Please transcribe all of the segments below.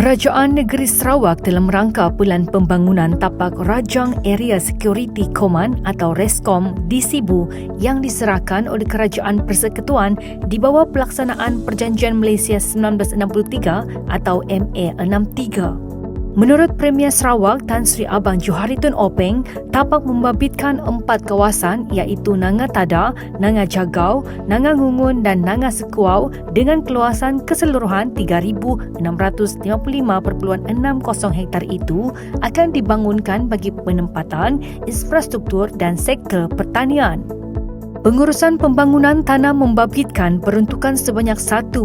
Kerajaan Negeri Sarawak dalam rangka Pelan Pembangunan Tapak Rajang Area Security Command atau RESCOM di Sibu yang diserahkan oleh Kerajaan Persekutuan di bawah pelaksanaan Perjanjian Malaysia 1963 atau MA63. Menurut Premier Sarawak Tan Sri Abang Johari Tun Openg, tapak membabitkan 4 kawasan iaitu Nanga Tada, Nanga Jagau, Nanga Ngungun dan Nanga Sekuau dengan keluasan keseluruhan 3,655.60 hektar itu akan dibangunkan bagi penempatan infrastruktur dan sektor pertanian. Pengurusan pembangunan tanah membabitkan peruntukan sebanyak 1.5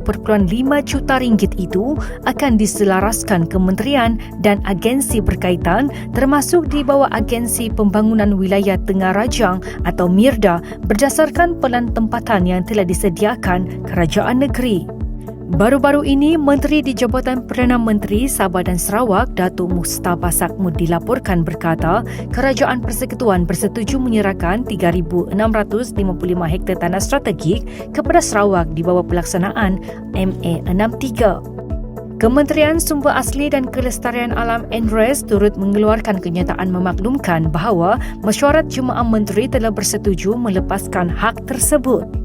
juta ringgit itu akan diselaraskan kementerian dan agensi berkaitan termasuk di bawah Agensi Pembangunan Wilayah Tengah Rajang atau MIRDA berdasarkan pelan tempatan yang telah disediakan kerajaan negeri. Baru-baru ini, Menteri di Jabatan Perdana Menteri Sabah dan Sarawak, Datuk Mustafa Sakmud dilaporkan berkata, Kerajaan Persekutuan bersetuju menyerahkan 3,655 hektar tanah strategik kepada Sarawak di bawah pelaksanaan MA63. Kementerian Sumber Asli dan Kelestarian Alam NRES turut mengeluarkan kenyataan memaklumkan bahawa Mesyuarat Jemaah Menteri telah bersetuju melepaskan hak tersebut.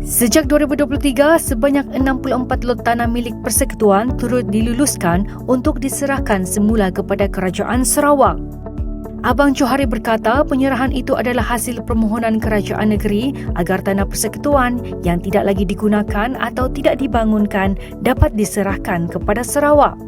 Sejak 2023, sebanyak 64 lot tanah milik Persekutuan turut diluluskan untuk diserahkan semula kepada Kerajaan Sarawak. Abang Johari berkata penyerahan itu adalah hasil permohonan kerajaan negeri agar tanah Persekutuan yang tidak lagi digunakan atau tidak dibangunkan dapat diserahkan kepada Sarawak.